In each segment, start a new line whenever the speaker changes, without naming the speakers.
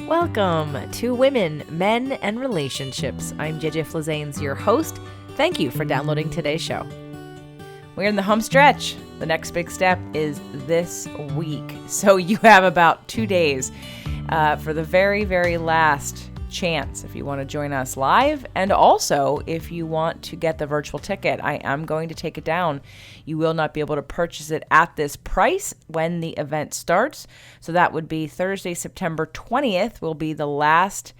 Welcome to Women, Men, and Relationships. I'm JJ Flazanes, your host. Thank you for downloading today's show. We're in the home stretch. The next big step is this week. So you have about 2 days for the very, very last chance if you want to join us live. And also, if you want to get the virtual ticket, I am going to take it down. You will not be able to purchase it at this price when the event starts. So that would be Thursday, September 20th will be the last.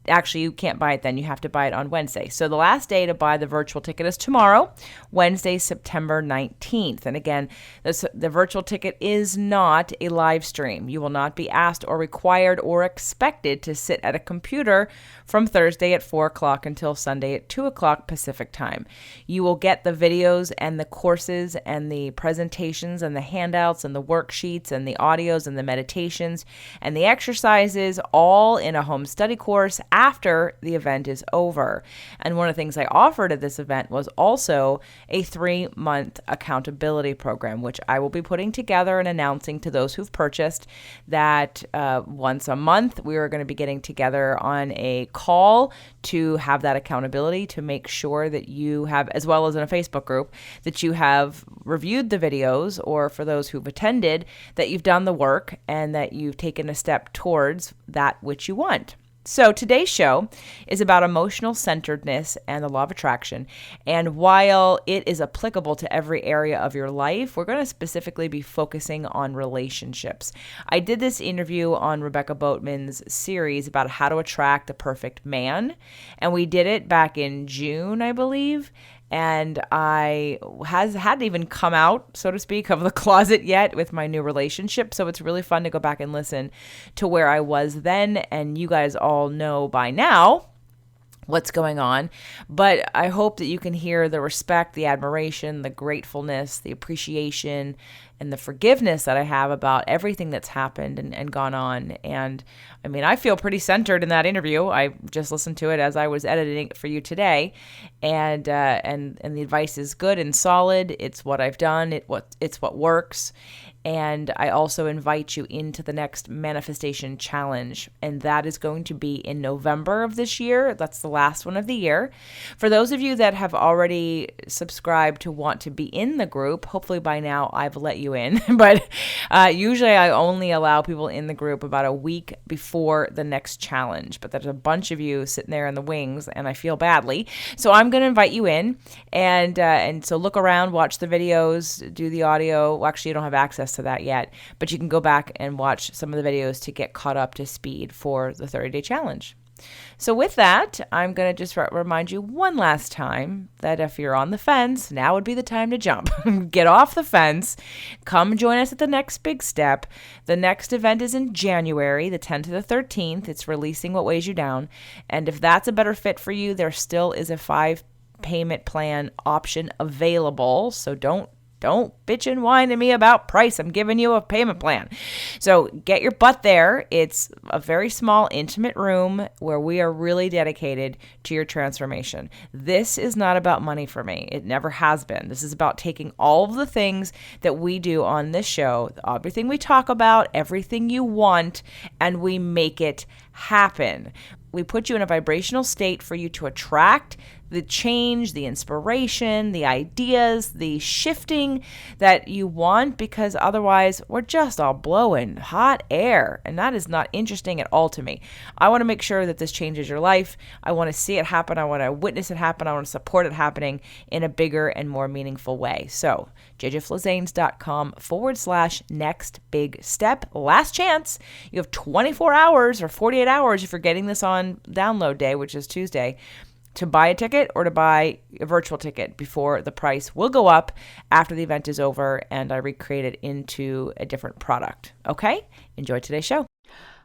Actually, you can't buy it then. You have to buy it on Wednesday. So the last day to buy the virtual ticket is tomorrow, Wednesday, September 19th. And again, the virtual ticket is not a live stream. You will not be asked or required or expected to sit at a computer from Thursday at 4 o'clock until Sunday at 2 o'clock Pacific time. You will get the videos and the courses and the presentations and the handouts and the worksheets and the audios and the meditations and the exercises all in a home study course after the event is over. And one of the things I offered at this event was also a 3-month accountability program, which I will be putting together and announcing to those who've purchased that once a month we are going to be getting together on a call to have that accountability, to make sure that you have, as well as in a Facebook group, that you have reviewed the videos, or for those who've attended, that you've done the work and that you've taken a step towards that which you want. So today's show is about emotional centeredness and the law of attraction. And while it is applicable to every area of your life, we're going to specifically be focusing on relationships. I did this interview on Rebecca Boatman's series about how to attract the perfect man. And we did it back in June, I believe. And I hadn't even come out, so to speak, of the closet yet with my new relationship. So it's really fun to go back and listen to where I was then. And you guys all know by now what's going on. But I hope that you can hear the respect, the admiration, the gratefulness, the appreciation, and the forgiveness that I have about everything that's happened and gone on. And I mean, I feel pretty centered in that interview. I just listened to it as I was editing it for you today. And the advice is good and solid. It's what I've done. It's what works. And I also invite you into the next manifestation challenge. And that is going to be in November of this year. That's the last one of the year. For those of you that have already subscribed to want to be in the group, hopefully by now I've let you in. But usually I only allow people in the group about a week before the next challenge. But there's a bunch of you sitting there in the wings, and I feel badly. So I'm going to invite you in. And so look around, watch the videos, do the audio. Well, actually, you don't have access to that yet, but you can go back and watch some of the videos to get caught up to speed for the 30-day challenge. So with that, I'm going to just remind you one last time that if you're on the fence, now would be the time to jump. Get off the fence. Come join us at the next big step. The next event is in January, the 10th to the 13th. It's Releasing What Weighs You Down. And if that's a better fit for you, there still is a 5-payment plan option available. So don't bitch and whine to me about price. I'm giving you a payment plan. So get your butt there. It's a very small, intimate room where we are really dedicated to your transformation. This is not about money for me. It never has been. This is about taking all of the things that we do on this show, everything we talk about, everything you want, and we make it happen. We put you in a vibrational state for you to attract the change, the inspiration, the ideas, the shifting that you want, because otherwise we're just all blowing hot air, and that is not interesting at all to me. I want to make sure that this changes your life. I want to see it happen. I want to witness it happen. I want to support it happening in a bigger and more meaningful way. So jjflazanes.com/next big step. Last chance. You have 24 hours or 48 hours if you're getting this on download day, which is Tuesday, to buy a ticket or to buy a virtual ticket before the price will go up after the event is over and I recreate it into a different product. Okay? Enjoy today's show.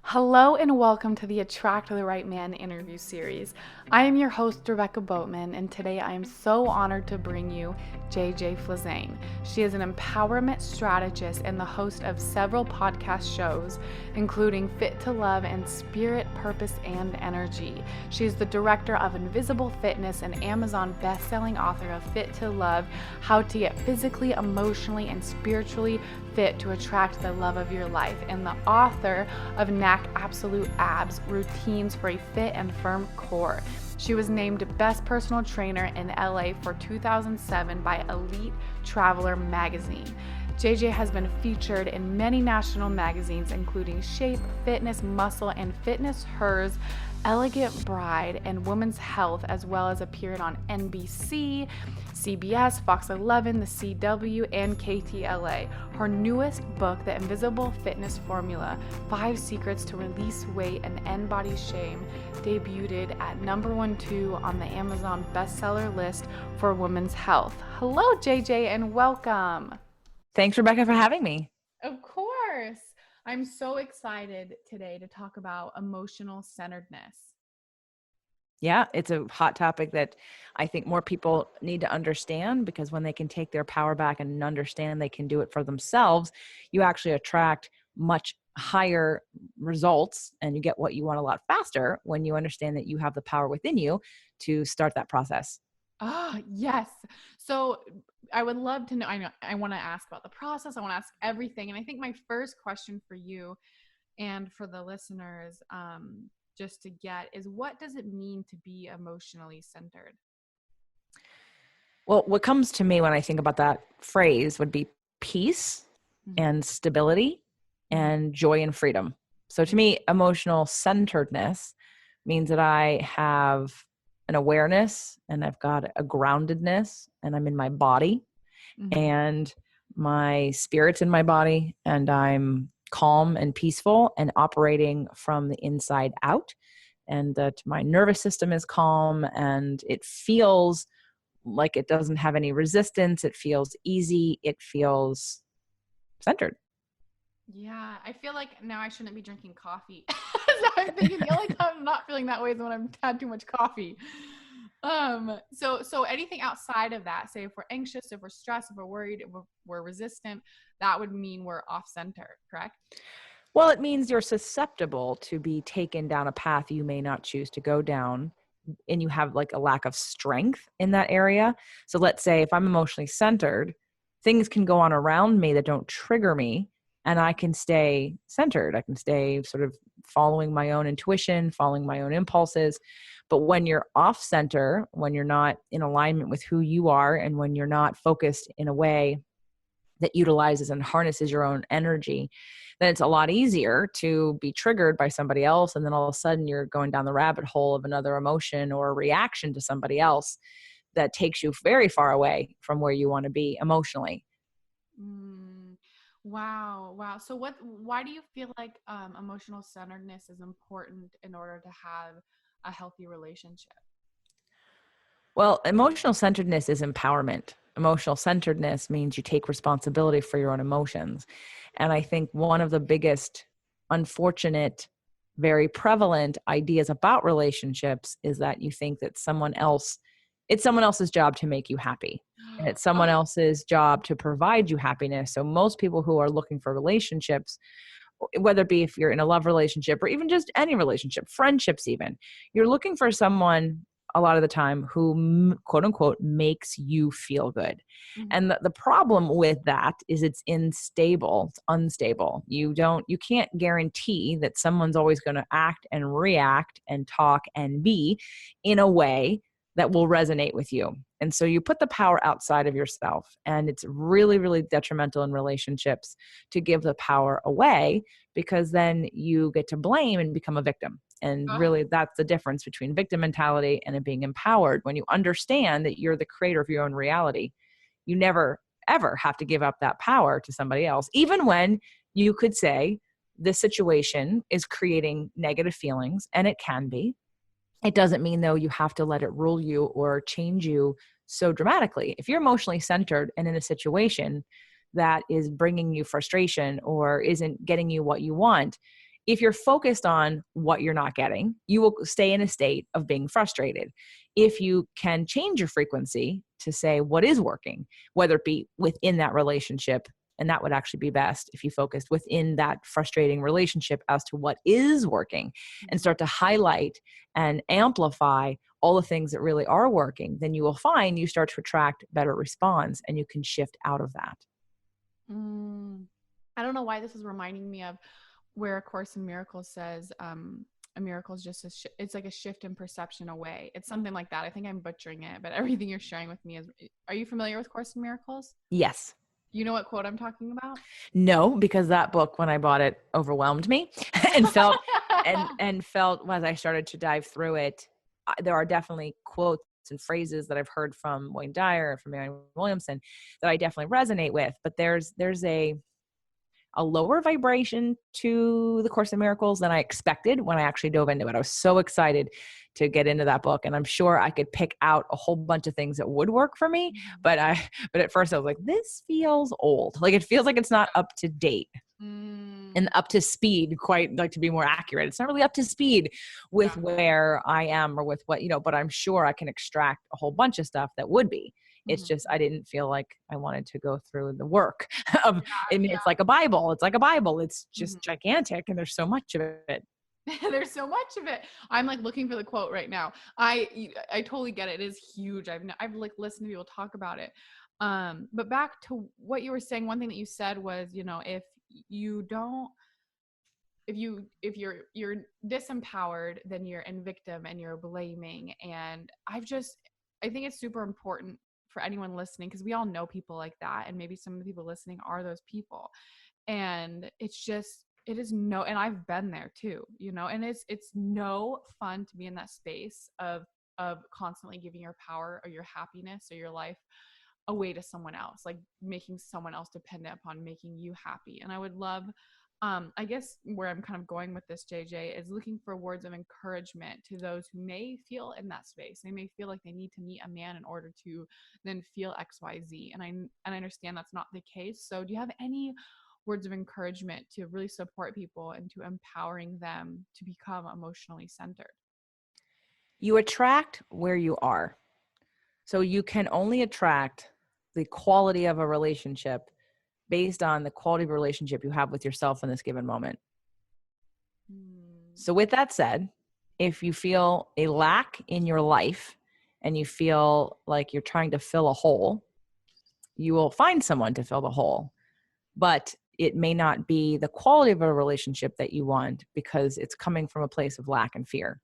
Hello and welcome to the Attract the Right Man interview series. I am your host, Rebecca Boatman, and today I am so honored to bring you JJ Flazane. She is an empowerment strategist and the host of several podcast shows, including Fit to Love and Spirit, Purpose, and Energy. She is the director of Invisible Fitness and Amazon best-selling author of Fit to Love, How to Get Physically, Emotionally, and Spiritually fit to attract the love of your life, and the author of Knack Absolute Abs, Routines for a Fit and Firm Core. She was named Best Personal Trainer in LA for 2007 by Elite Traveler magazine. JJ has been featured in many national magazines, including Shape, Fitness, Muscle, and Fitness Hers, Elegant Bride, and Women's Health, as well as appeared on NBC, CBS, Fox 11, The CW, and KTLA. Her newest book, The Invisible Fitness Formula, 5 Secrets to Release Weight and End Body Shame, debuted at #1 on the Amazon bestseller list for Women's Health. Hello, JJ, and welcome.
Thanks, Rebecca, for having me.
Of course. I'm so excited today to talk about emotional centeredness.
Yeah, it's a hot topic that I think more people need to understand, because when they can take their power back and understand they can do it for themselves, you actually attract much higher results and you get what you want a lot faster when you understand that you have the power within you to start that process.
Ah, yes. So I would love to know. I want to ask about the process. I want to ask everything. And I think my first question for you and for the listeners, just to get, is what does it mean to be emotionally centered?
Well, what comes to me when I think about that phrase would be peace
Mhm.
and stability
Mhm.
and joy and freedom. So to me, emotional centeredness means that I have an awareness and I've got a groundedness and I'm in my body
Mhm.
and my spirit's in my body and I'm calm and peaceful and operating from the inside out, and that my nervous system is calm and it feels like it doesn't have any resistance. It feels easy. It feels centered.
Yeah, I feel like now I shouldn't be drinking coffee. So I'm thinking the only time I'm not feeling that way is when I've had too much coffee. So anything outside of that, say if we're anxious, if we're stressed, if we're worried, if we're resistant, that would mean we're off center, correct?
Well, it means you're susceptible to be taken down a path you may not choose to go down, and you have like a lack of strength in that area. So let's say if I'm emotionally centered, things can go on around me that don't trigger me, and I can stay centered. I can stay sort of following my own intuition, following my own impulses. But when you're off center, when you're not in alignment with who you are, and when you're not focused in a way that utilizes and harnesses your own energy, then it's a lot easier to be triggered by somebody else. And then all of a sudden you're going down the rabbit hole of another emotion or a reaction to somebody else that takes you very far away from where you want to be emotionally.
Mm, wow, wow. So why do you feel like emotional centeredness is important in order to have a healthy relationship?
Well, emotional centeredness is empowerment. Emotional centeredness means you take responsibility for your own emotions. And I think one of the biggest unfortunate, very prevalent ideas about relationships is that you think that it's someone else's job to make you happy. And it's someone
Oh,
else's job to provide you happiness. So most people who are looking for relationships, whether it be if you're in a love relationship or even just any relationship, friendships even, you're looking for someone a lot of the time who quote unquote makes you feel good.
mhm.
And the problem with that is it's unstable, it's unstable. You can't guarantee that someone's always going to act and react and talk and be in a way that will resonate with you. And so you put the power outside of yourself, and it's really, really detrimental in relationships to give the power away, because then you get to blame and become a victim. And
Oh,
really, that's the difference between victim mentality and it being empowered. When you understand that you're the creator of your own reality, you never, ever have to give up that power to somebody else, even when you could say, this situation is creating negative feelings, and it can be. It doesn't mean, though, you have to let it rule you or change you so dramatically. If you're emotionally centered and in a situation that is bringing you frustration or isn't getting you what you want, if you're focused on what you're not getting, you will stay in a state of being frustrated. If you can change your frequency to say what is working, whether it be within that relationship, and that would actually be best if you focused within that frustrating relationship as to what is working and
mhm.
start to highlight and amplify all the things that really are working, then you will find you start to attract better response and you can shift out of that.
Mm. I don't know why this is reminding me of where A Course in Miracles says, a miracle is just it's like a shift in perception away. It's something like that. I think I'm butchering it, but everything you're sharing with me is, are you familiar with Course in Miracles?
Yes.
You know what quote I'm talking about?
No, because that book, when I bought it, overwhelmed me and felt as I started to dive through it, there are definitely quotes and phrases that I've heard from Wayne Dyer and from Marianne Williamson that I definitely resonate with. But there's a lower vibration to the Course in Miracles than I expected when I actually dove into it. I was so excited to get into that book, and I'm sure I could pick out a whole bunch of things that would work for me. But at first I was like, this feels old. Like, it feels like it's not up to date and up to speed, quite like, to be more accurate. It's not really up to speed with where I am or with what, but I'm sure I can extract a whole bunch of stuff that would be. It's just, I didn't feel like I wanted to go through the work of, it's like a Bible. It's like a Bible. It's just gigantic, and there's so much of it.
There's so much of it. I'm like looking for the quote right now. I totally get it. It is huge. I've like listened to people talk about it. But back to what you were saying, one thing that you said was, if you don't, if you're disempowered, then you're in victim and you're blaming. And I think it's super important for anyone listening, because we all know people like that, and maybe some of the people listening are those people. And it is no, and I've been there too, and it's no fun to be in that space of constantly giving your power or your happiness or your life away to someone else, like making someone else dependent upon making you happy. And I would love, I guess where I'm kind of going with this, JJ, is looking for words of encouragement to those who may feel in that space. They may feel like they need to meet a man in order to then feel XYZ. And I understand that's not the case. So do you have any words of encouragement to really support people and to empowering them to become emotionally centered?
You attract where you are. So you can only attract the quality of a relationship based on the quality of a relationship you have with yourself in this given moment. So with that said, if you feel a lack in your life and you feel like you're trying to fill a hole, you will find someone to fill the hole. But it may not be the quality of a relationship that you want, because it's coming from a place of lack and fear.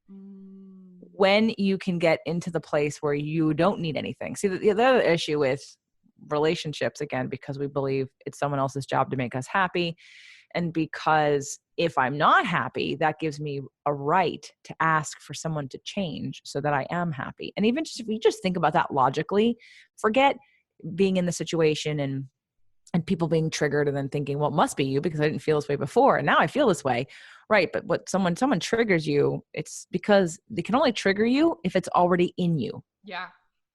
When you can get into the place where you don't need anything. See, the other issue with relationships, again, because we believe it's someone else's job to make us happy, and because if I'm not happy, that gives me a right to ask for someone to change so that I am happy. And even if we just think about that logically, forget being in the situation and people being triggered and then thinking, well, it must be you because I didn't feel this way before, and now I feel this way. Right. But what someone triggers you, it's because they can only trigger you if it's already in you.
Yeah.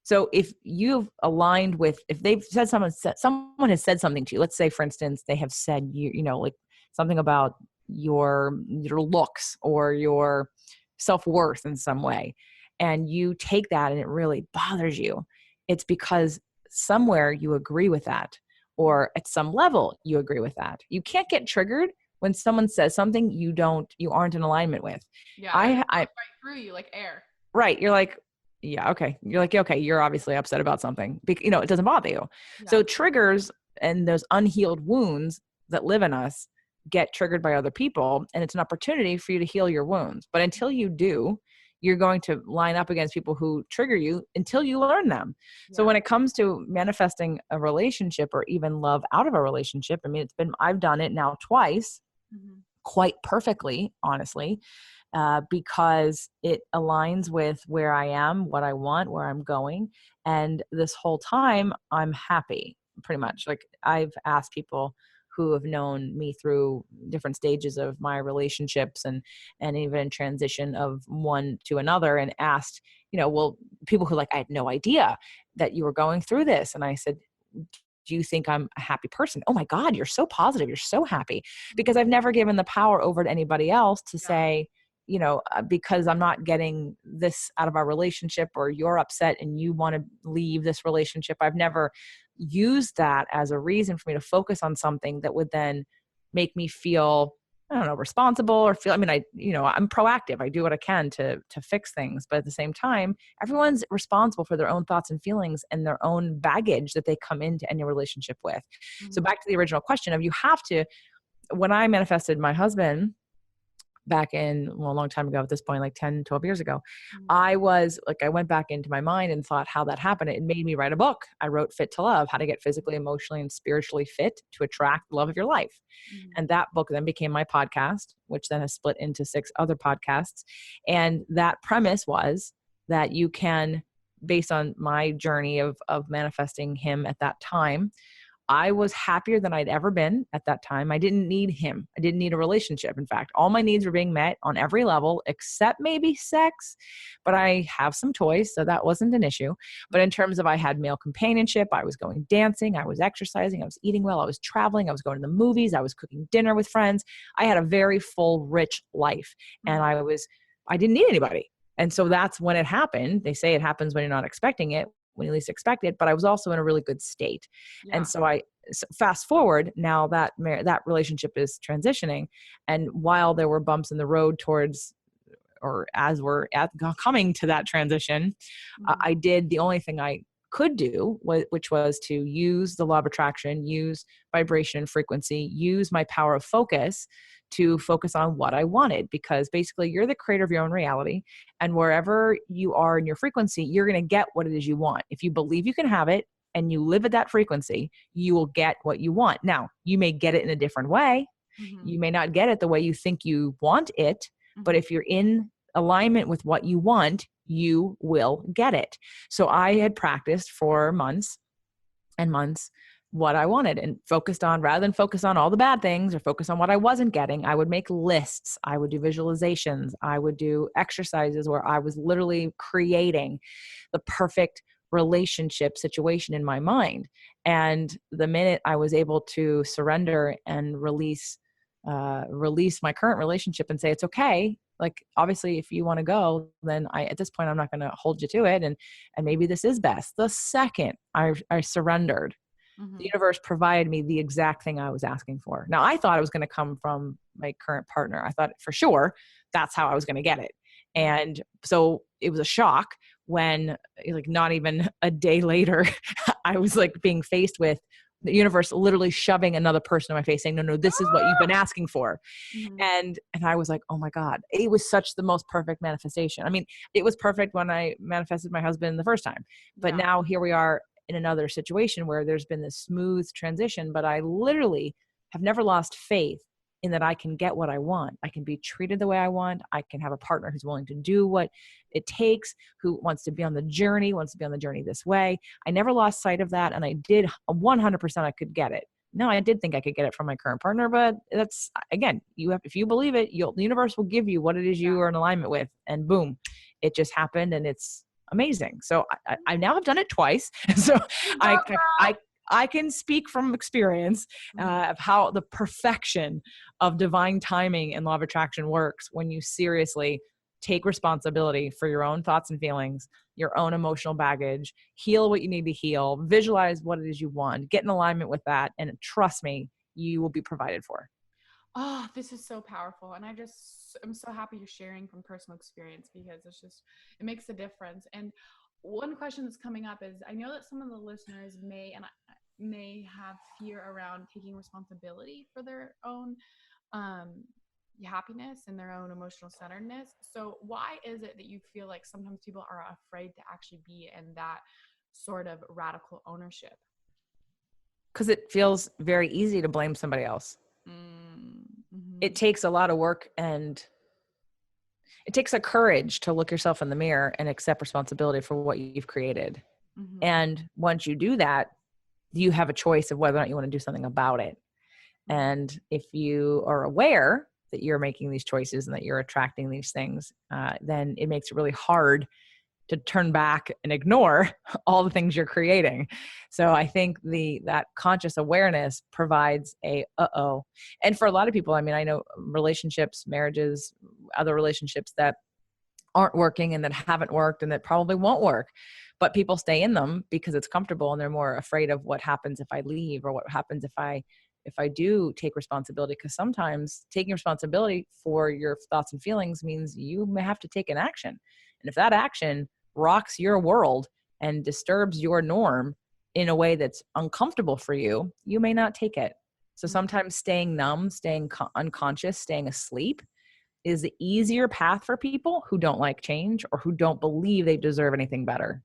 So if you've aligned with, if they've said, someone has said something to you, let's say, for instance, they have said, like something about your looks or your self-worth in some way, and you take that and it really bothers you, it's because somewhere you agree with that, or at some level you agree with that. You can't get triggered when someone says something you aren't in alignment with.
Yeah. I right through you like air.
Right. You're like, yeah, okay. You're like, okay, you're obviously upset about something. It doesn't bother you. Yeah. So triggers and those unhealed wounds that live in us get triggered by other people, and it's an opportunity for you to heal your wounds. But until you do, you're going to line up against people who trigger you until you learn them. Yeah. So when it comes to manifesting a relationship or even love out of a relationship, I mean, I've done it now twice, quite perfectly, honestly. Because it aligns with where I am, what I want, where I'm going. And this whole time I'm happy, pretty much. Like, I've asked people who have known me through different stages of my relationships and even in transition of one to another, and asked, well, people who I had no idea that you were going through this. And I said, do you think I'm a happy person? Oh my God, you're so positive. You're so happy. Because I've never given the power over to anybody else to say, because I'm not getting this out of our relationship, or you're upset and you want to leave this relationship. I've never used that as a reason for me to focus on something that would then make me feel I don't know, responsible or feel, I mean, I'm proactive. I do what I can to fix things. But at the same time, everyone's responsible for their own thoughts and feelings and their own baggage that they come into any relationship with. So
Mm-hmm.
back to the original question of when I manifested my husband back in, well, a long time ago at this point, like 10, 12 years ago, I went back into my mind and thought how that happened. It made me write a book. I wrote Fit to Love, how to get physically, emotionally, and spiritually fit to attract the love of your life.
Mm-hmm.
And that book then became my podcast, which then has split into 6 other podcasts. And that premise was that you can, based on my journey of manifesting him at that time, I was happier than I'd ever been at that time. I didn't need him. I didn't need a relationship. In fact, all my needs were being met on every level except maybe sex, but I have some toys, so that wasn't an issue. But in terms of I had male companionship, I was going dancing, I was exercising, I was eating well, I was traveling, I was going to the movies, I was cooking dinner with friends. I had a very full, rich life, and I didn't need anybody. And so that's when it happened. They say it happens when you're not expecting it, when you least expect it, but I was also in a really good state.
Yeah.
And so fast forward now that relationship is transitioning. And while there were bumps in the road towards, or as we're coming to that transition, I did the only thing I could do, which was to use the law of attraction, use vibration and frequency, use my power of focus to focus on what I wanted, because basically you're the creator of your own reality, and wherever you are in your frequency, you're going to get what it is you want. If you believe you can have it and you live at that frequency, you will get what you want. Now, you may get it in a different way. You may not get it the way you think you want it, but if you're in alignment with what you want, you will get it. So I had practiced for months and months what I wanted, and focused on, rather than focus on all the bad things or focus on what I wasn't getting, I would make lists. I would do visualizations. I would do exercises where I was literally creating the perfect relationship situation in my mind. And the minute I was able to surrender and release my current relationship and say, it's okay. Like, obviously, if you want to go, then at this point, I'm not going to hold you to it. And maybe this is best. The second I surrendered, the universe provided me the exact thing I was asking for. Now, I thought it was going to come from my current partner. I thought for sure that's how I was going to get it. And so it was a shock when, like, not even a day later, I was like being faced with the universe literally shoving another person in my face saying, no, this is what you've been asking for. And I was like, oh my God, it was such the most perfect manifestation. I mean, it was perfect when I manifested my husband the first time, but now here we are in another situation where there's been this smooth transition, but I literally have never lost faith in that I can get what I want. I can be treated the way I want. I can have a partner who's willing to do what it takes, who wants to be on the journey this way. I never lost sight of that. And I did 100% I could get it. No, I did think I could get it from my current partner, but that's, again, if you believe it, the universe will give you what it is you are in alignment with, and boom, it just happened, and it's amazing. So I now have done it twice. So I can speak from experience of how the perfection of divine timing and law of attraction works when you seriously take responsibility for your own thoughts and feelings, your own emotional baggage, heal what you need to heal, visualize what it is you want, get in alignment with that, and trust me, you will be provided for.
Oh, this is so powerful. And I'm so happy you're sharing from personal experience, because it makes a difference. And one question that's coming up is, I know that some of the listeners may have fear around taking responsibility for their own happiness and their own emotional centeredness. So why is it that you feel like sometimes people are afraid to actually be in that sort of radical ownership?
Because it feels very easy to blame somebody else. It takes a lot of work, and it takes a courage to look yourself in the mirror and accept responsibility for what you've created. And once you do that, you have a choice of whether or not you want to do something about it. And if you are aware that you're making these choices and that you're attracting these things, then it makes it really hard to turn back and ignore all the things you're creating. So I think that conscious awareness provides and for a lot of people, I mean, I know relationships, marriages, other relationships that aren't working and that haven't worked and that probably won't work, but people stay in them because it's comfortable, and they're more afraid of what happens if I leave, or what happens if I if I do take responsibility, because sometimes taking responsibility for your thoughts and feelings means you may have to take an action. And if that action rocks your world and disturbs your norm in a way that's uncomfortable for you, you may not take it. So sometimes staying numb, staying unconscious, staying asleep is the easier path for people who don't like change or who don't believe they deserve anything better.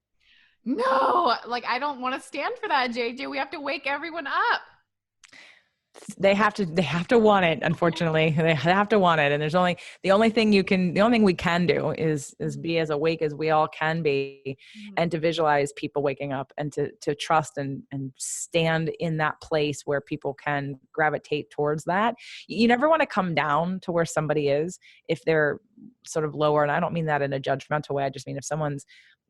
No, like I don't want to stand for that, JJ. We have to wake everyone up.
They have to want it. Unfortunately, they have to want it. And the only thing we can do is be as awake as we all can be, and to visualize people waking up, and to trust and stand in that place where people can gravitate towards that. You never want to come down to where somebody is if they're sort of lower. And I don't mean that in a judgmental way. I just mean if someone's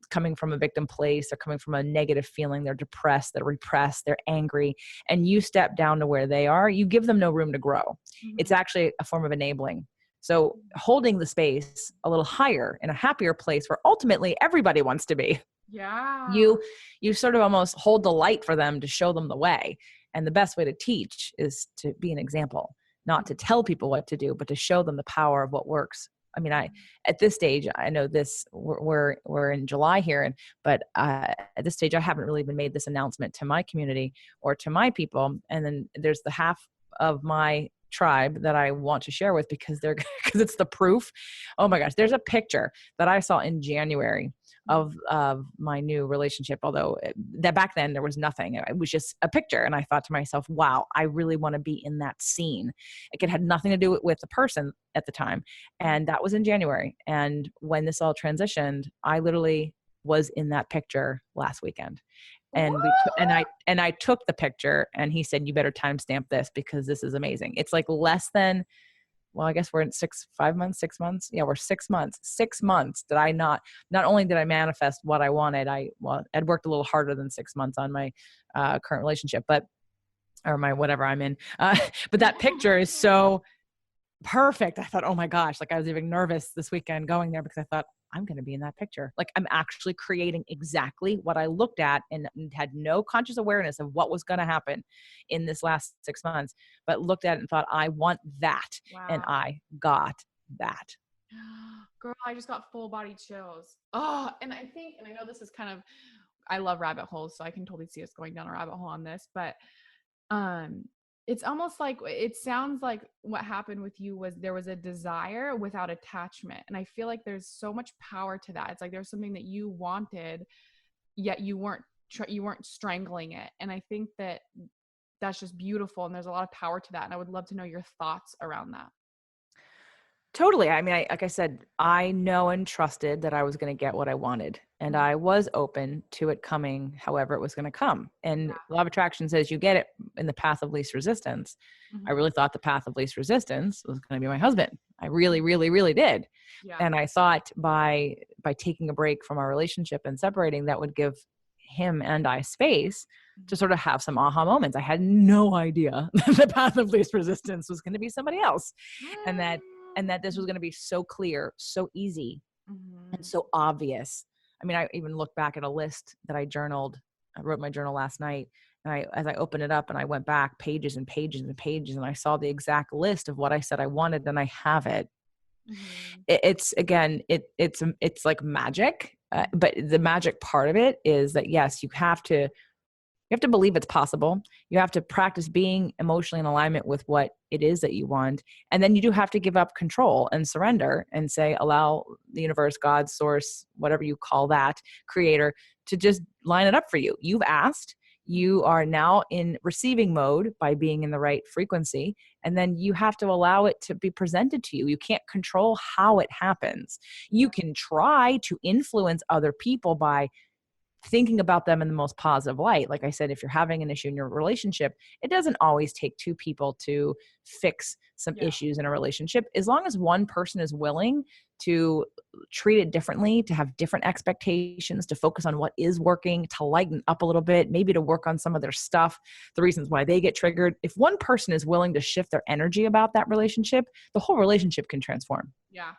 coming from a victim place, they're coming from a negative feeling, they're depressed, they're repressed, they're angry, and you step down to where they are, you give them no room to grow. It's actually a form of enabling. So holding the space a little higher in a happier place where ultimately everybody wants to be.
Yeah.
You sort of almost hold the light for them to show them the way. And the best way to teach is to be an example, not to tell people what to do, but to show them the power of what works. I mean, at this stage, I know we're in July here, but at this stage, I haven't really even made this announcement to my community or to my people. And then there's the half of my tribe that I want to share with because it's the proof. Oh my gosh, there's a picture that I saw in January of my new relationship. Although that back then there was nothing, it was just a picture. And I thought to myself, wow, I really want to be in that scene. It had nothing to do with the person at the time. And that was in January. And when this all transitioned, I literally was in that picture last weekend. And I took the picture, and he said, you better timestamp this because this is amazing. It's like less than, well, I guess we're in 5 months, 6 months. Yeah, we're 6 months. 6 months that I not only did I manifest what I wanted, I'd worked a little harder than 6 months on my current relationship, or my whatever I'm in. But that picture is so perfect. I thought, oh my gosh, like I was even nervous this weekend going there because I thought, I'm going to be in that picture. Like I'm actually creating exactly what I looked at and had no conscious awareness of what was going to happen in this last 6 months, but looked at it and thought, I want that.
Wow.
And I got that.
Girl, I just got full body chills. Oh, and I know this is I love rabbit holes, so I can totally see us going down a rabbit hole on this, but it's almost like, it sounds like what happened with you was there was a desire without attachment. And I feel like there's so much power to that. It's like there's something that you wanted, yet you weren't strangling it. And I think that that's just beautiful. And there's a lot of power to that. And I would love to know your thoughts around that.
Totally. I mean, like I said, I know and trusted that I was going to get what I wanted, and I was open to it coming however it was going to come. And law of attraction says you get it in the path of least resistance. I really thought the path of least resistance was going to be my husband. I really, really, really did. Yeah. And I thought by taking a break from our relationship and separating, that would give him and I space to sort of have some aha moments. I had no idea the path of least resistance was going to be somebody else, and that this was going to be so clear, so easy, and so obvious. I mean, I even looked back at a list that I journaled. I wrote my journal last night, and as I opened it up and I went back pages and pages and pages, and I saw the exact list of what I said I wanted, and I have it. It's like magic, but the magic part of it is that, yes, you have to believe it's possible. You have to practice being emotionally in alignment with what it is that you want. And then you do have to give up control and surrender and say, allow the universe, God, source, whatever you call that, creator, to just line it up for you. You've asked. You are now in receiving mode by being in the right frequency. And then you have to allow it to be presented to you. You can't control how it happens. You can try to influence other people by thinking about them in the most positive light. Like I said, if you're having an issue in your relationship, it doesn't always take two people to fix some issues in a relationship. As long as one person is willing to treat it differently, to have different expectations, to focus on what is working, to lighten up a little bit, maybe to work on some of their stuff, the reasons why they get triggered. If one person is willing to shift their energy about that relationship, the whole relationship can transform.
Yeah.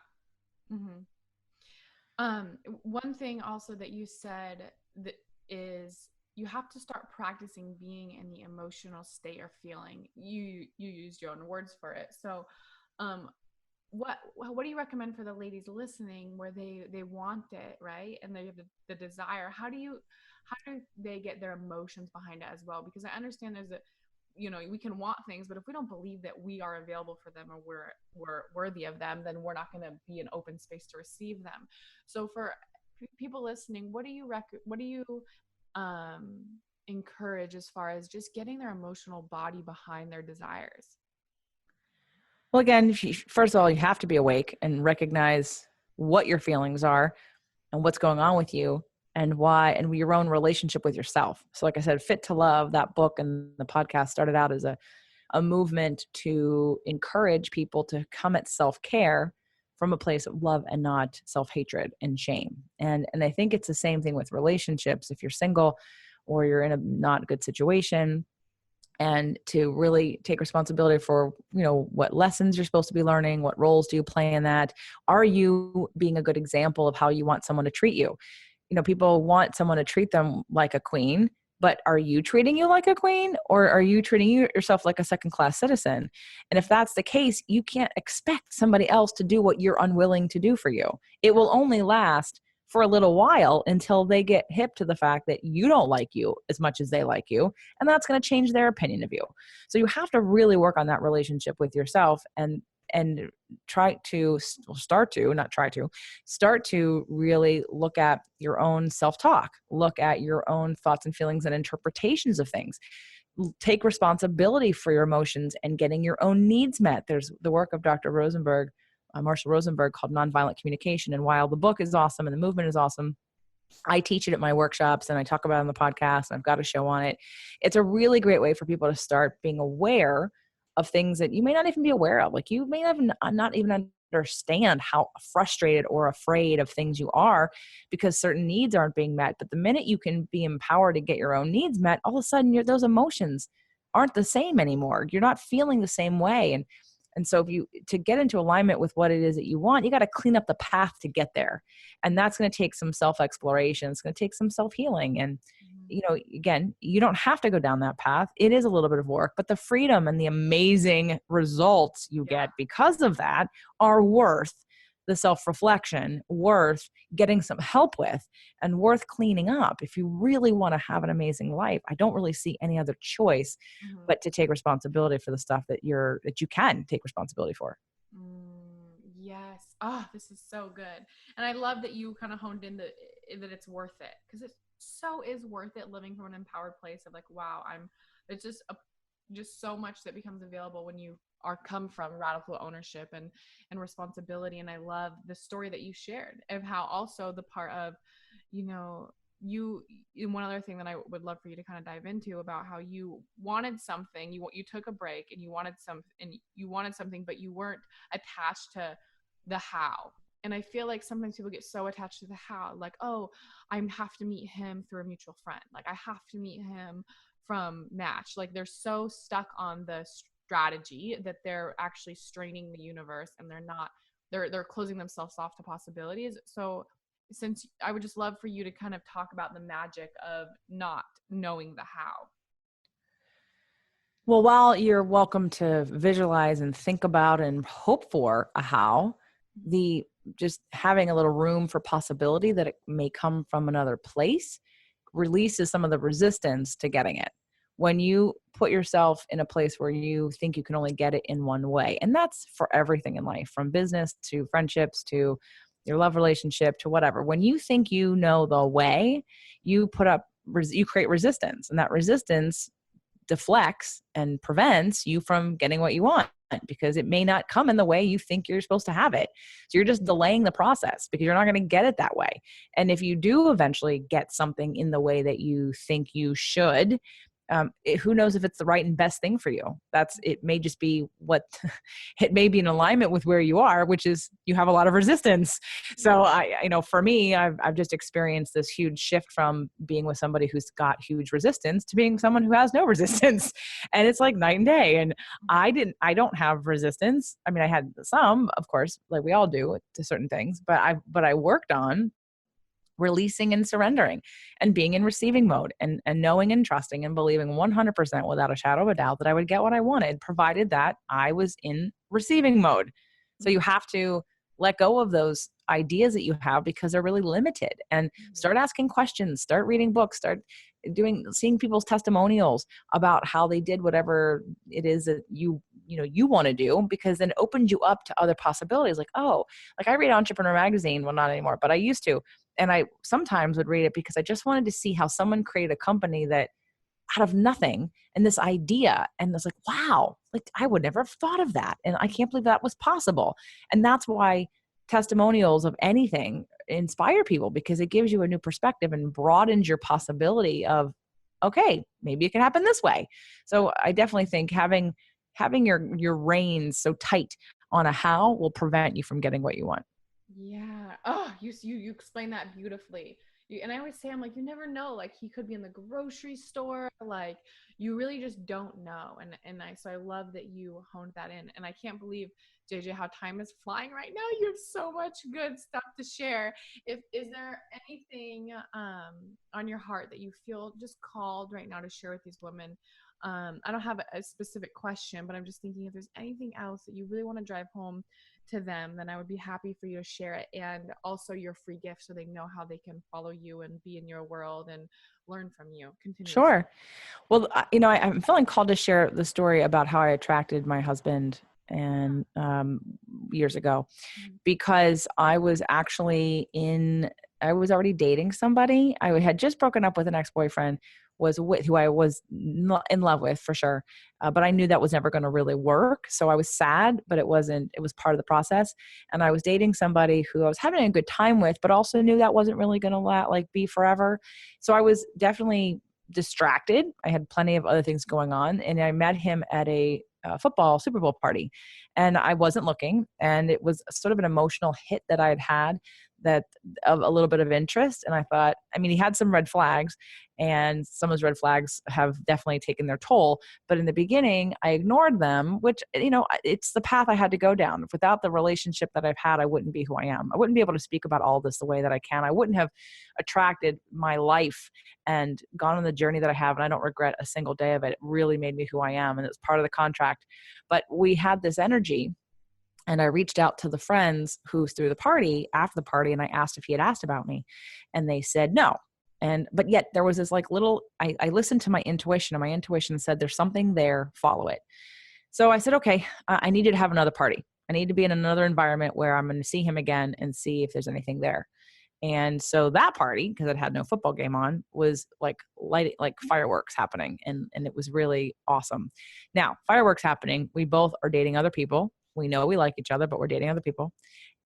One thing also that you said that is you have to start practicing being in the emotional state or feeling. You used your own words for it. So um what do you recommend for the ladies listening where they want it, right, and they have the desire? How do they get their emotions behind it as well? Because I understand there's a, we can want things, but if we don't believe that we are available for them or we're worthy of them, then we're not going to be an open space to receive them. So for people listening, what do you um encourage as far as just getting their emotional body behind their desires?
Well, again, first of all, you have to be awake and recognize what your feelings are and what's going on with you and why, and your own relationship with yourself. So like I said, Fit to Love, that book and the podcast started out as a movement to encourage people to come at self-care from a place of love and not self-hatred and shame. And I think it's the same thing with relationships. If you're single or you're in a not good situation, and to really take responsibility for, what lessons you're supposed to be learning, what roles do you play in that? Are you being a good example of how you want someone to treat you? People want someone to treat them like a queen, but are you treating you like a queen, or are you treating yourself like a second class citizen? And if that's the case, you can't expect somebody else to do what you're unwilling to do for you. It will only last for a little while until they get hip to the fact that you don't like you as much as they like you. And that's going to change their opinion of you. So you have to really work on that relationship with yourself and try to start to not try to start to really look at your own self-talk, look at your own thoughts and feelings and interpretations of things. Take responsibility for your emotions and getting your own needs met. There's the work of Dr. Rosenberg, Marshall Rosenberg, called Nonviolent Communication. And while the book is awesome and the movement is awesome, I teach it at my workshops and I talk about it on the podcast, and I've got a show on it. It's a really great way for people to start being aware of things that you may not even be aware of. Like, you may not even understand how frustrated or afraid of things you are because certain needs aren't being met. But the minute you can be empowered to get your own needs met, all of a sudden those emotions aren't the same anymore. You're not feeling the same way. And so to get into alignment with what it is that you want, you got to clean up the path to get there. And that's going to take some self-exploration. It's going to take some self-healing. And, again, you don't have to go down that path. It is a little bit of work, but the freedom and the amazing results you get because of that are worth the self-reflection, worth getting some help with, and worth cleaning up. If you really want to have an amazing life, I don't really see any other choice but to take responsibility for the stuff that you can take responsibility for.
Yes. Oh, this is so good. And I love that you kind of honed in that it's worth it, because it so is worth it, living from an empowered place of like, wow, it's just so much that becomes available when you come from radical ownership and responsibility. And I love the story that you shared of how also the part of, one other thing that I would love for you to kind of dive into about how you wanted something, you took a break and you wanted something, but you weren't attached to the how. And I feel like sometimes people get so attached to the how, like, oh, I have to meet him through a mutual friend. Like, I have to meet him from Match. Like, they're so stuck on the strategy that they're actually straining the universe, and they're closing themselves off to possibilities. So since I would just love for you to kind of talk about the magic of not knowing the how.
Well, while you're welcome to visualize and think about and hope for a how, the just having a little room for possibility that it may come from another place releases some of the resistance to getting it. When you put yourself in a place where you think you can only get it in one way, and that's for everything in life, from business to friendships to your love relationship to whatever. When you think you know the way, you create resistance, and that resistance deflects and prevents you from getting what you want, because it may not come in the way you think you're supposed to have it. So you're just delaying the process because you're not going to get it that way. And if you do eventually get something in the way that you think you should, who knows if it's the right and best thing for you? It may just be it may be in alignment with where you are, which is you have a lot of resistance. So for me, I've just experienced this huge shift from being with somebody who's got huge resistance to being someone who has no resistance. And it's like night and day. And I don't have resistance. I mean, I had some, of course, like we all do to certain things, but I worked on releasing and surrendering and being in receiving mode and knowing and trusting and believing 100% without a shadow of a doubt that I would get what I wanted, provided that I was in receiving mode. So you have to let go of those ideas that you have because they're really limited, and start asking questions, start reading books, start seeing people's testimonials about how they did whatever it is that you want to do, because then it opens you up to other possibilities. Like, oh, like I read Entrepreneur Magazine. Well, not anymore, but I used to. And I sometimes would read it because I just wanted to see how someone created a company that out of nothing, and this idea, and it's like, wow, like I would never have thought of that. And I can't believe that was possible. And that's why testimonials of anything inspire people, because it gives you a new perspective and broadens your possibility of, okay, maybe it can happen this way. So I definitely think having your reins so tight on a how will prevent you from getting what you want.
Yeah. Oh, you explain that beautifully. And I always say, I'm like, you never know. Like he could be in the grocery store. Like you really just don't know. So I love that you honed that in. And I can't believe, JJ, how time is flying right now. You have so much good stuff to share. Is there anything on your heart that you feel just called right now to share with these women? I don't have a specific question, but I'm just thinking if there's anything else that you really want to drive home to them, then I would be happy for you to share it, and also your free gift so they know how they can follow you and be in your world and learn from you. Continue.
Sure. Well, I'm feeling called to share the story about how I attracted my husband and years ago, because I was already dating somebody. I had just broken up with an ex-boyfriend, who I was not in love with for sure. But I knew that was never going to really work. So I was sad, but it was part of the process. And I was dating somebody who I was having a good time with, but also knew that wasn't really going to be forever. So I was definitely distracted. I had plenty of other things going on. And I met him at a football Super Bowl party, and I wasn't looking. And it was sort of an emotional hit that I had that of a little bit of interest. And I thought, he had some red flags, and some of those red flags have definitely taken their toll. But in the beginning, I ignored them, which, it's the path I had to go down. Without the relationship that I've had, I wouldn't be who I am. I wouldn't be able to speak about all this the way that I can. I wouldn't have attracted my life and gone on the journey that I have. And I don't regret a single day of it. It really made me who I am. And it was part of the contract. But we had this energy. And I reached out to the friends who threw the party after the party, and I asked if he had asked about me, and they said no. But yet there was this I listened to my intuition, and my intuition said, there's something there, follow it. So I said, okay, I need you to have another party. I need to be in another environment where I'm going to see him again and see if there's anything there. And so that party, because it had no football game on, was like fireworks happening. And it was really awesome. Now, fireworks happening, we both are dating other people. We know we like each other, but we're dating other people.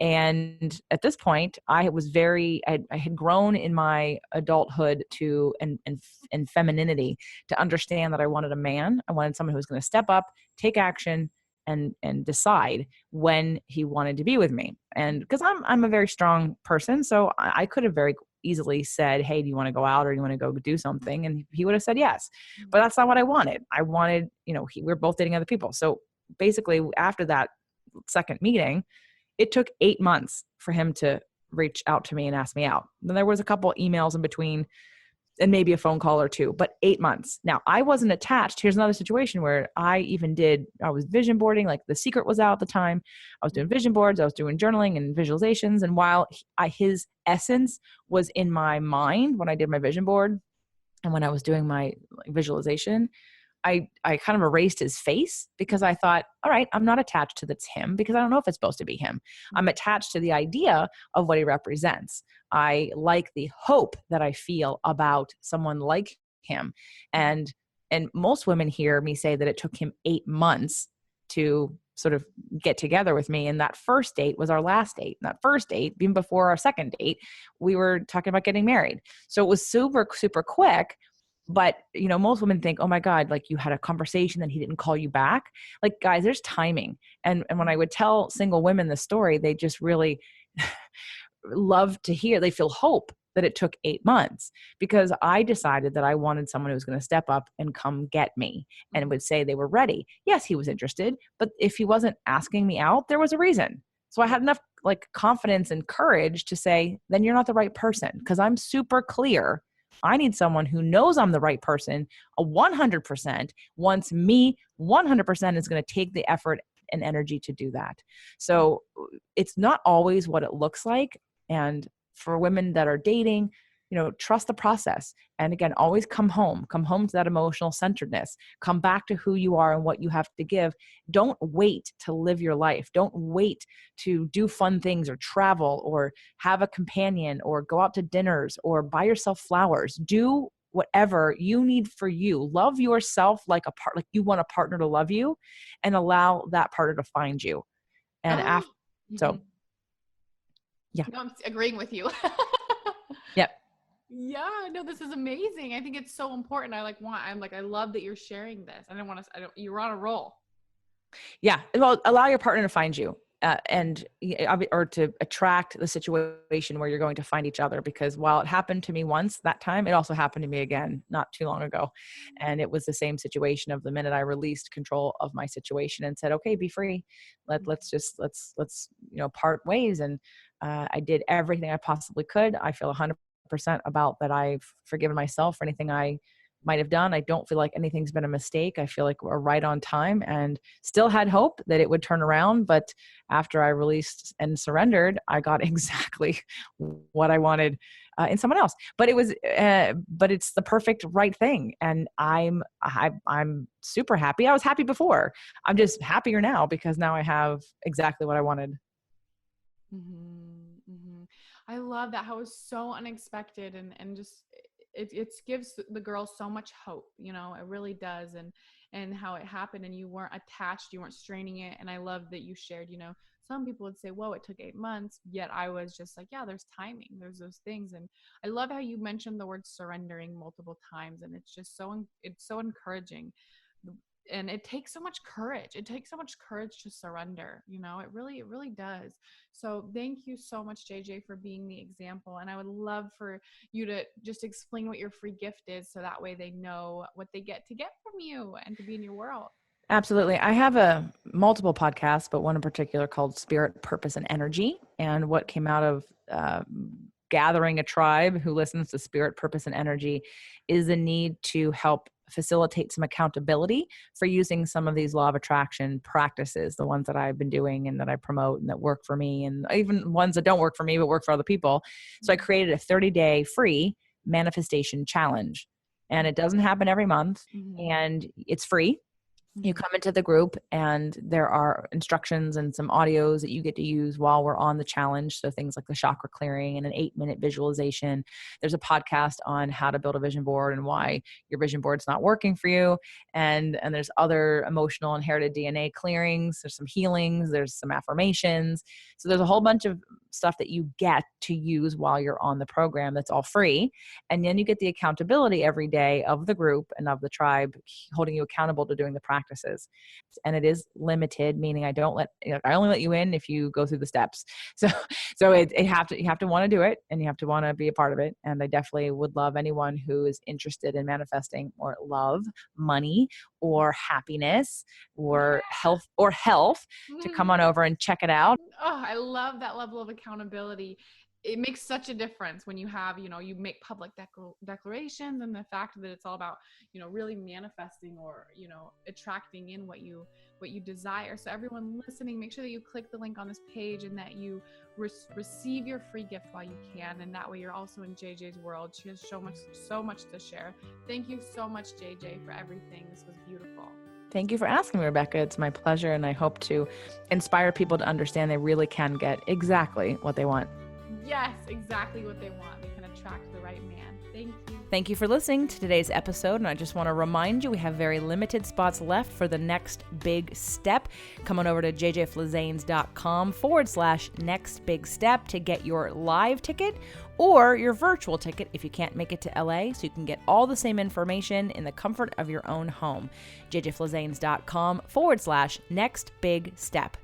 And at this point, I had grown in my adulthood and femininity to understand that I wanted a man. I wanted someone who was going to step up, take action, and decide when he wanted to be with me. And because I'm a very strong person, so I could have very easily said, hey, do you want to go out, or do you want to go do something? And he would have said yes. But that's not what I wanted. I wanted, we're both dating other people. So basically, after that second meeting, it took 8 months for him to reach out to me and ask me out. Then there was a couple emails in between and maybe a phone call or two, but 8 months. Now, I wasn't attached. Here's another situation where I was vision boarding, like The Secret was out at the time. I was doing vision boards, I was doing journaling and visualizations. And while his essence was in my mind when I did my vision board and when I was doing my visualization, I kind of erased his face, because I thought, all right, I'm not attached to that's him, because I don't know if it's supposed to be him. I'm attached to the idea of what he represents. I like the hope that I feel about someone like him. And most women hear me say that it took him 8 months to sort of get together with me. And that first date was our last date. And that first date, even before our second date, we were talking about getting married. So it was super, super quick. But, most women think, oh my God, like you had a conversation and he didn't call you back. Like, guys, there's timing. And when I would tell single women the story, they just really love to hear, they feel hope that it took 8 months, because I decided that I wanted someone who was going to step up and come get me and would say they were ready. Yes, he was interested, but if he wasn't asking me out, there was a reason. So I had enough like confidence and courage to say, then you're not the right person, because I'm super clear. I need someone who knows I'm the right person, a 100%, wants me 100%, is going to take the effort and energy to do that. So it's not always what it looks like. And for women that are dating, trust the process. And again, always come home to that emotional centeredness, come back to who you are and what you have to give. Don't wait to live your life. Don't wait to do fun things or travel or have a companion or go out to dinners or buy yourself flowers. Do whatever you need for you. Love yourself like you want a partner to love you, and allow that partner to find you. And
Oh,
so yeah.
No, I'm agreeing with you.
Yep.
Yeah, no, this is amazing. I think it's so important. I love that you're sharing this. You're on a roll.
Yeah. Well, allow your partner to find you, or to attract the situation where you're going to find each other. Because while it happened to me once that time, it also happened to me again, not too long ago. And it was the same situation of the minute I released control of my situation and said, okay, be free. Let's part ways. And I did everything I possibly could. I feel 100% about that. I've forgiven myself for anything I might have done. I don't feel like anything's been a mistake. I feel like we're right on time, and still had hope that it would turn around. But after I released and surrendered, I got exactly what I wanted in someone else. But it's the perfect right thing. And I'm super happy. I was happy before. I'm just happier now because now I have exactly what I wanted.
Mm-hmm, mm-hmm. I love that. How it was so unexpected, and just it gives the girl so much hope. It really does. And how it happened, and you weren't attached, you weren't straining it. And I love that you shared. Some people would say, "Whoa, it took 8 months." Yet I was just like, "Yeah, there's timing. There's those things." And I love how you mentioned the word surrendering multiple times, and it's just it's so encouraging. And it takes so much courage. It takes so much courage to surrender. It really does. So thank you so much, JJ, for being the example. And I would love for you to just explain what your free gift is, so that way they know what they get from you and to be in your world.
Absolutely. I have multiple podcasts, but one in particular called Spirit, Purpose, and Energy. And what came out of gathering a tribe who listens to Spirit, Purpose, and Energy is the need to help facilitate some accountability for using some of these law of attraction practices, the ones that I've been doing and that I promote and that work for me, and even ones that don't work for me but work for other people. So I created a 30-day free manifestation challenge, and it doesn't happen every month, and it's free. You come into the group, and there are instructions and some audios that you get to use while we're on the challenge. So things like the chakra clearing and an 8-minute visualization. There's a podcast on how to build a vision board and why your vision board's not working for you. And there's other emotional inherited DNA clearings. There's some healings. There's some affirmations. So there's a whole bunch of stuff that you get to use while you're on the program that's all free. And then you get the accountability every day of the group and of the tribe holding you accountable to doing the practices. And it is limited, meaning I only let you in if you go through the steps. So you have to want to do it, and you have to want to be a part of it. And I definitely would love anyone who is interested in manifesting more love, money, or happiness, or health to come on over and check it out.
Oh, I love that level of accountability. It makes such a difference when you have, you make public declarations, and the fact that it's all about, really manifesting or, attracting in what you desire. So everyone listening, make sure that you click the link on this page, and that you receive your free gift while you can. And that way you're also in JJ's world. She has so much to share. Thank you so much, JJ, for everything. This was beautiful.
Thank you for asking me, Rebecca. It's my pleasure, and I hope to inspire people to understand they really can get exactly what they want.
Yes, exactly what they want. They can attract the right man. Thank you.
Thank you for listening to today's episode. And I just want to remind you, we have very limited spots left for the next big step. Come on over to jjflizanes.com/next big step to get your live ticket or your virtual ticket if you can't make it to LA, so you can get all the same information in the comfort of your own home. jjflizanes.com/next big step.